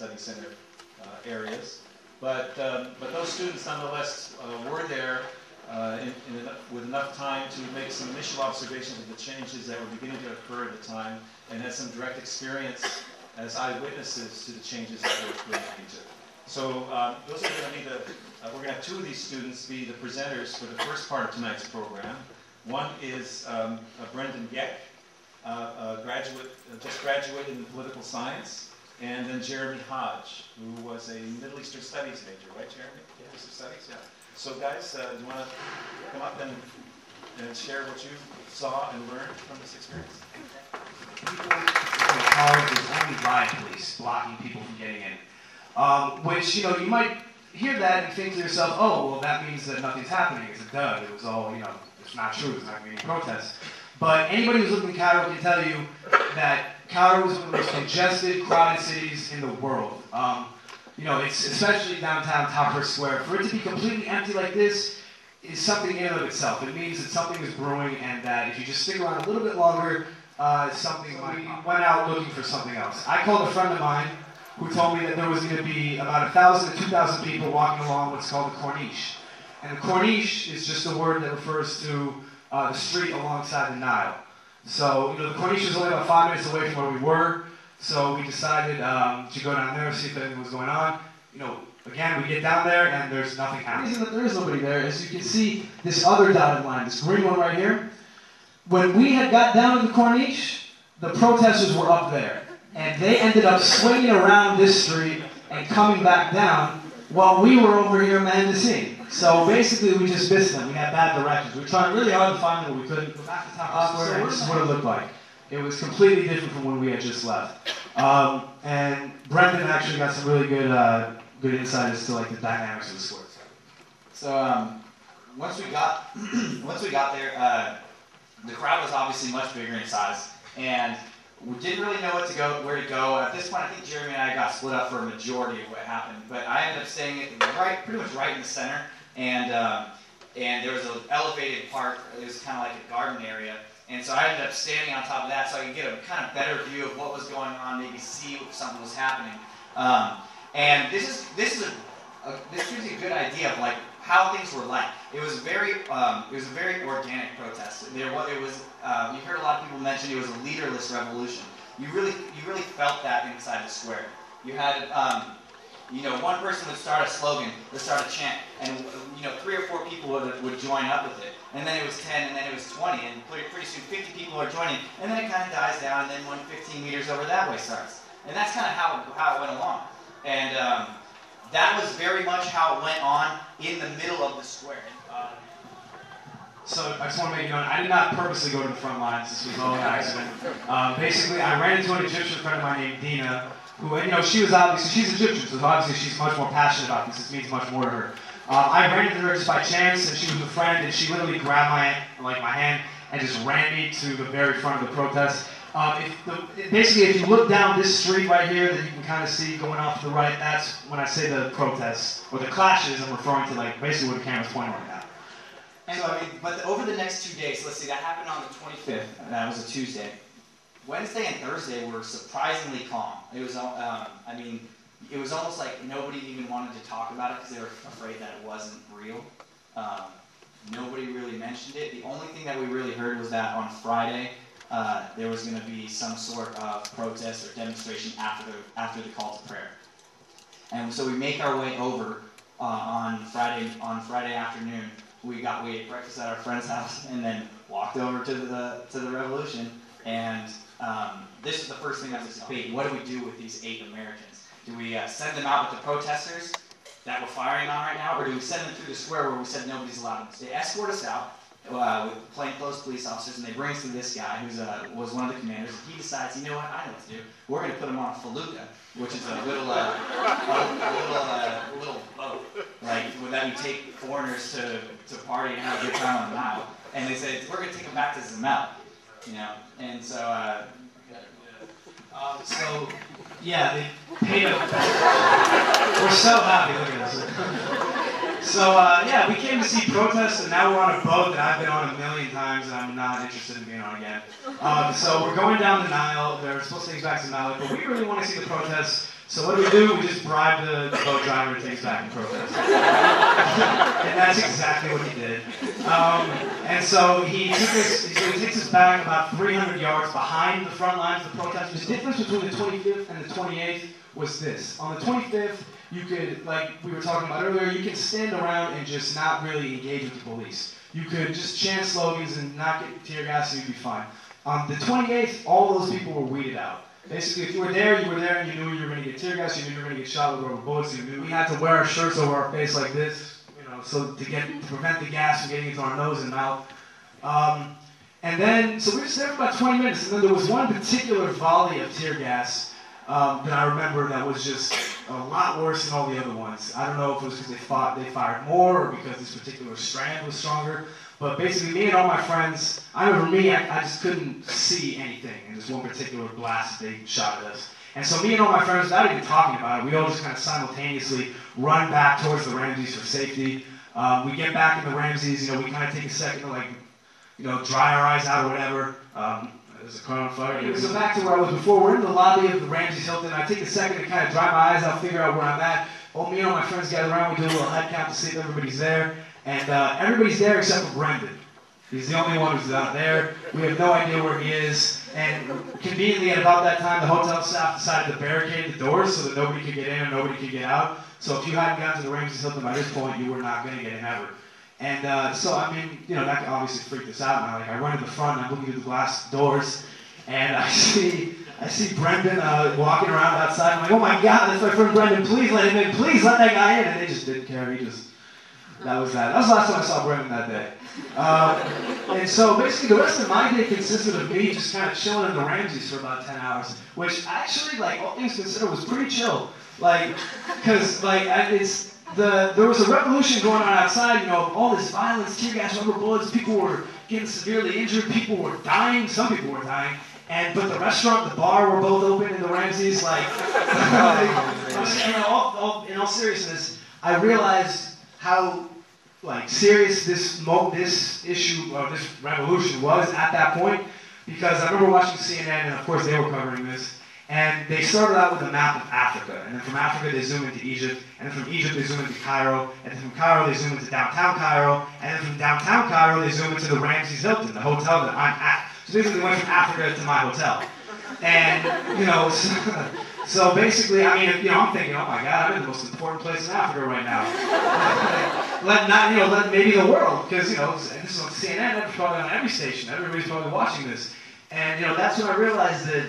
study center areas. But those students nonetheless were there with enough time to make some initial observations of the changes that were beginning to occur at the time, and had some direct experience as eyewitnesses to the changes that were leading to. So those are going to be we're going to have two of these students be the presenters for the first part of tonight's program. One is Brendan Geck, just graduated in political science, and then Jeremy Hodge, who was a Middle Eastern Studies major, right, Jeremy? Middle Eastern Studies, yeah. So guys, do you want to come up and share what you saw and learned from this experience? People in college is only riot police blocking people from getting in. Which, you know, you might hear that and think to yourself, oh, well, that means that nothing's happening. It's a dud. It was all, you know, it's not true. There's not going to be any protests. But anybody who's lived in Cairo can tell you that Cairo is one of the most congested, crowded cities in the world. You know, it's especially downtown Tahrir Square. For it to be completely empty like this is something in and of itself. It means that something is brewing, and that if you just stick around a little bit longer, something might went out looking for something else. I called a friend of mine who told me that there was going to be about 1,000 to 2,000 people walking along what's called the Corniche. And the Corniche is just a word that refers to the street alongside the Nile. So, you know, the Corniche was only about 5 minutes away from where we were, so we decided to go down there, see if anything was going on. You know, again, we get down there and there's nothing happening. The reason that there is nobody there is you can see this other dotted line, this green one right here. When we had got down to the Corniche, the protesters were up there. And they ended up swinging around this street and coming back down while we were over here in Mendocino. So basically we just missed them. We had bad directions. We were trying really hard to find them, but we couldn't. Go back to Tahrir Square, and this is what it looked like. It was completely different from when we had just left. And Brendan actually got some really good insight as to like the dynamics of the square. So once we got there, the crowd was obviously much bigger in size, and we didn't really know where to go. At this point, I think Jeremy and I got split up for a majority of what happened. But I ended up staying pretty much right in the center, and there was an elevated part. It was kind of like a garden area, and so I ended up standing on top of that so I could get a kind of better view of what was going on, maybe see if something was happening. And this gives you a good idea of like how things were like. It was a very organic protest. You heard a lot of people mention it was a leaderless revolution. You really felt that inside the square. You had, one person would start a slogan, would start a chant, and 3 or 4 people would join up with it. And then it was 10, and then it was 20, and pretty soon 50 people are joining. And then it kind of dies down, and then 15 meters over that way starts. And that's kind of how it went along. And that was very much how it went on in the middle of the square. So I just want to make you known, I did not purposely go to the front lines. This was all an accident. Basically, I ran into an Egyptian friend of mine named Dina, who, she's Egyptian, so obviously she's much more passionate about this. This means much more to her. I ran into her just by chance, and she was a friend, and she literally grabbed my hand and just ran me to the very front of the protest. Basically, if you look down this street right here that you can kind of see going off to the right, that's when I say the protests, or the clashes, I'm referring to like basically where the camera's pointing right now. And but over the next 2 days, let's see, that happened on the 25th, and that was a Tuesday. Wednesday and Thursday were surprisingly calm. It was, it was almost like nobody even wanted to talk about it because they were afraid that it wasn't real. Nobody really mentioned it. The only thing that we really heard was that on Friday, there was going to be some sort of protest or demonstration after the call to prayer. And so we make our way over on Friday afternoon. We ate breakfast at our friend's house and then walked over to the revolution. And this is the first thing that was debate. What do we do with these 8 Americans? Do we send them out with the protesters that we're firing on right now, or do we send them through the square where we said nobody's allowed? They escort us out with plainclothes police officers, and they bring us to this guy who was one of the commanders. And he decides, you know what, I know what to do. We're going to put him on a felucca, which is a little boat, like that we take foreigners to party and have a good time on the Nile. And they said, we're going to take him back to Zamel, And so, yeah, they paid him. We're so happy. Look at this. So, yeah, we came to see protests, and now we're on a boat that I've been on a million times, and I'm not interested in being on again. So we're going down the Nile. They're supposed to take us back to the Nile, but we really want to see the protests So what do? We just bribe the boat driver to take us back in protest. And that's exactly what he did. And so he takes us back about 300 yards behind the front lines of the protest. The difference between the 25th and the 28th was this. On the 25th, you could, like we were talking about earlier, you can stand around and just not really engage with the police. You could just chant slogans and not get tear gas and you'd be fine. On the 28th, all those people were weeded out. Basically, if you were there, and you knew you were going to get tear gas, you knew you were going to get shot with rubber bullets, you knew we had to wear our shirts over our face like this, you know, so to prevent the gas from getting into our nose and mouth. And then, so we were just there for about 20 minutes, and then there was one particular volley of tear gas that I remember that was just a lot worse than all the other ones. I don't know if it was because they fired more or because this particular strand was stronger. But basically, me and all my friends, I remember me, I just couldn't see anything in this one particular blast they shot at us. And so me and all my friends, without even talking about it, we all just kind of simultaneously run back towards the Ramses for safety. We get back in the Ramses, you know, we kind of take a second to, like, you know, dry our eyes out or whatever. There's a car on fire. Anyway, so back to where I was before. We're in the lobby of the Ramses Hilton. I take a second to kind of dry my eyes out, figure out where I'm at. Me and all my friends gather around. We do a little head count to see if everybody's there. And everybody's there except for Brendan. He's the only one who's not there. We have no idea where he is. And conveniently, at about that time, the hotel staff decided to barricade the doors so that nobody could get in and nobody could get out. So if you hadn't gotten to the Ramses Hilton by this point, you were not going to get in ever. And so, I mean, you know, that obviously freaked us out. And I run to the front, and I'm looking through the glass doors, and I see Brendan walking around outside. I'm like, oh my God, that's my friend Brendan. Please let him in. Please let that guy in. And they just didn't care. That was the last time I saw Brendan that day. And so basically the rest of my day consisted of me just kind of chilling in the Ramses for about 10 hours, which actually, like, all things considered, was pretty chill. Like, because, like, there was a revolution going on outside, you know, all this violence, tear gas, rubber bullets, people were getting severely injured, people were dying, some people were dying. But the restaurant, the bar were both open in the Ramses, like, in all seriousness, I realized how, like, serious this issue of this revolution was at that point, because I remember watching CNN, and of course they were covering this, and they started out with a map of Africa, and then from Africa they zoom into Egypt, and then from Egypt they zoom into Cairo, and then from Cairo they zoom into downtown Cairo, and then from downtown Cairo they zoom into the Ramses Hilton, the hotel that I'm at. So basically they went from Africa to my hotel. And, you know, so basically, I mean, you know, I'm thinking, oh my God, I'm in the most important place in Africa right now. Let maybe the world, because, you know, and this is on CNN, that's probably on every station, everybody's probably watching this. And, you know, that's when I realized that,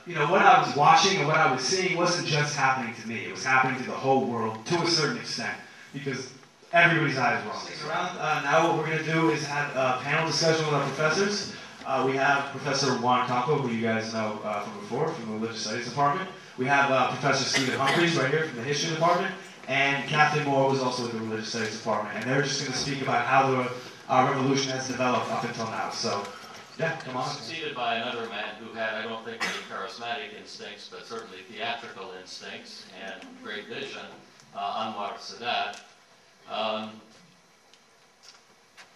you know, what I was watching and what I was seeing wasn't just happening to me, it was happening to the whole world to a certain extent, because everybody's eyes were on it. Now what we're going to do is have a panel discussion with our professors. We have Professor Juan Campo, who you guys know from before, from the Religious Studies Department. We have Professor Stephen Humphreys right here from the History Department. And Captain Moore was also in the Religious Studies Department. And they're just going to speak about how the revolution has developed up until now. So, yeah, come on. Succeeded by another man who had, I don't think, any charismatic instincts, but certainly theatrical instincts and great vision, Anwar Sadat.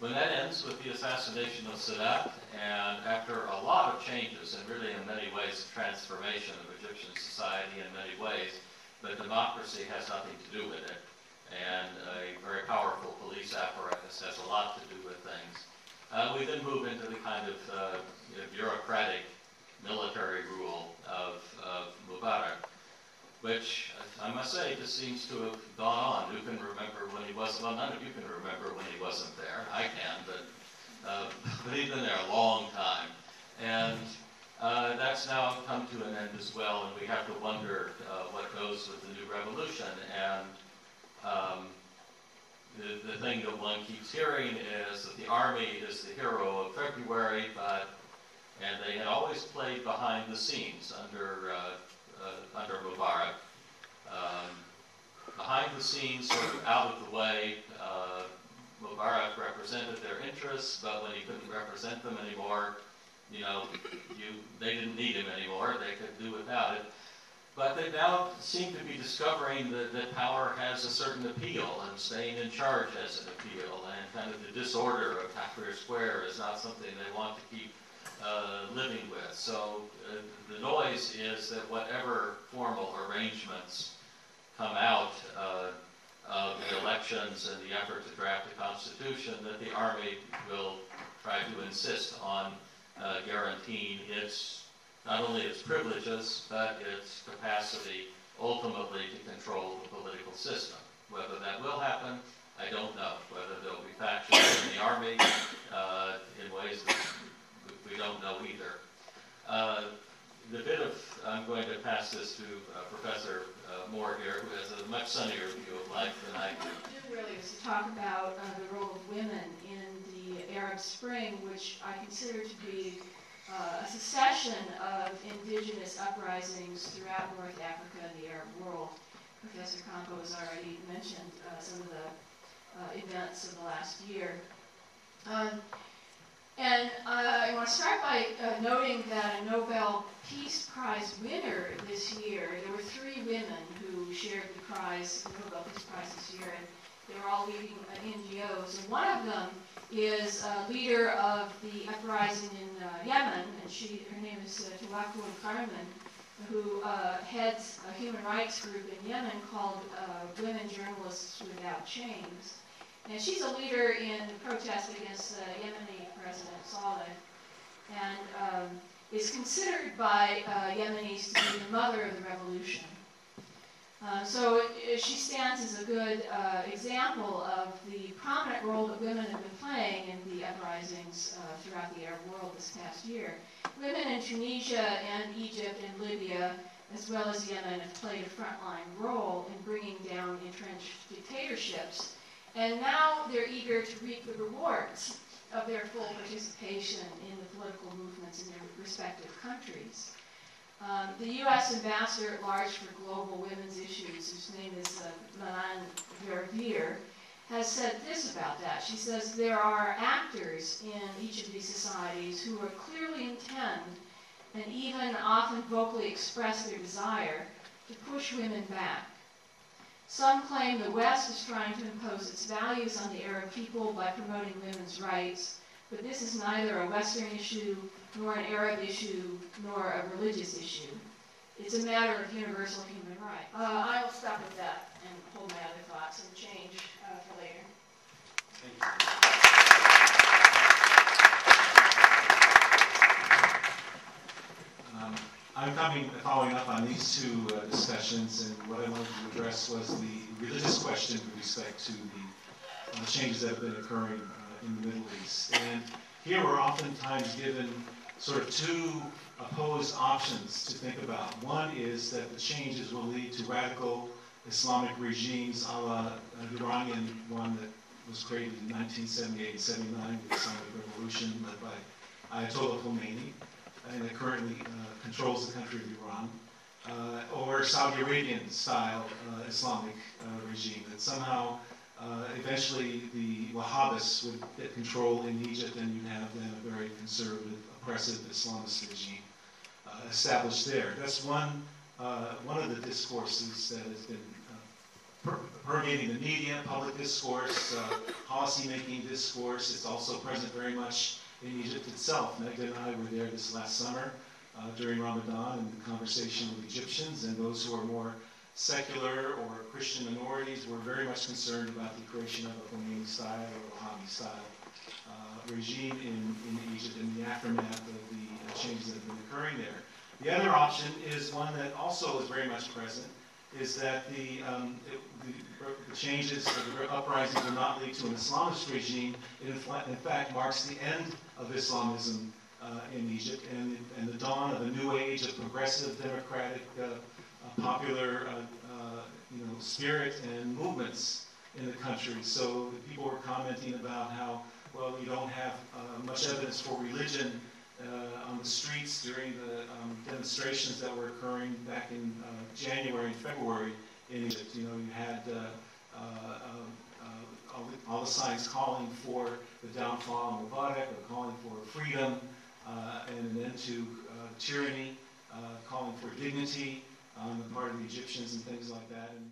When that ends with the assassination of Sadat, and after a lot of changes, and really in many ways a transformation of Egyptian society in many ways, but democracy has nothing to do with it, and a very powerful police apparatus has a lot to do with things. We then move into the kind of bureaucratic military rule of Mubarak, which I must say just seems to have gone on. Who can remember when he wasn't? Well, none of you can remember when he wasn't there. I can, but he's been there a long time, and that's now come to an end as well. And we have to wonder what goes with the new revolution. And the thing that one keeps hearing is that the army is the hero of February, and they had always played behind the scenes under Mubarak. Behind the scenes, sort of out of the way, Mubarak represented their interests, but when he couldn't represent them anymore, you know, they didn't need him anymore, they could do without it. But they now seem to be discovering that power has a certain appeal, and staying in charge has an appeal, and kind of the disorder of Tahrir Square is not something they want to keep living with. So the noise is that whatever formal arrangements come out of the elections and the effort to draft a constitution, that the Army will try to insist on guaranteeing not only its privileges, but its capacity ultimately to control the political system. Whether that will happen, I don't know. Whether there will be factions in the Army in ways that we don't know either. I'm going to pass this to Professor Moore here, who has a much sunnier view of life than I do. What I do really was to talk about the role of women in the Arab Spring, which I consider to be a succession of indigenous uprisings throughout North Africa and the Arab world. Professor Campo has already mentioned some of the events of the last year. And I want to start by noting that a Nobel Peace Prize winner this year, there were 3 women who shared the prize, the Nobel Peace Prize this year, and they were all leading NGOs. And one of them is a leader of the uprising in Yemen, and her name is Tawakkul Karman, who heads a human rights group in Yemen called Women Journalists Without Chains. And she's a leader in the protest against Yemeni President Saleh, and is considered by Yemenis to be the mother of the revolution. So she stands as a good example of the prominent role that women have been playing in the uprisings throughout the Arab world this past year. Women in Tunisia and Egypt and Libya, as well as Yemen, have played a frontline role in bringing down entrenched dictatorships. And now they're eager to reap the rewards of their full participation in the political movements in their respective countries. The U.S. Ambassador at Large for Global Women's Issues, whose name is Manan Verveer, has said this about that. She says, there are actors in each of these societies who are clearly intend and even often vocally express their desire to push women back. Some claim the West is trying to impose its values on the Arab people by promoting women's rights, but this is neither a Western issue, nor an Arab issue, nor a religious issue. It's a matter of universal human rights. I will stop with that and hold my other thoughts and change for later. I'm following up on these 2 discussions, and what I wanted to address was the religious question with respect to the changes that have been occurring in the Middle East. And here we're oftentimes given sort of 2 opposed options to think about. One is that the changes will lead to radical Islamic regimes a la the Iranian one that was created in 1978 and 79, the Islamic Revolution led by Ayatollah Khomeini, and that currently controls the country of Iran, or Saudi Arabian-style Islamic regime that somehow eventually the Wahhabists would get control in Egypt, and you'd have then a very conservative, oppressive Islamist regime established there. That's one of the discourses that has been permeating the media, public discourse, policy-making discourse. It's also present very much in Egypt itself. Megda and I were there this last summer during Ramadan in conversation with Egyptians, and those who are more secular or Christian minorities were very much concerned about the creation of a Khomeini-style or Wahhabi-style regime in Egypt in the aftermath of the changes that have been occurring there. The other option is one that also is very much present, is that the changes, the uprisings will not lead to an Islamist regime. It in fact marks the end of Islamism in Egypt and the dawn of a new age of progressive, democratic, popular spirit and movements in the country. So people were commenting about how, well, you don't have much evidence for religion on the streets during the demonstrations that were occurring back in January and February in Egypt. You had all the signs calling for the downfall of Mubarak, or calling for freedom and an end to tyranny, calling for dignity on the part of the Egyptians and things like that. And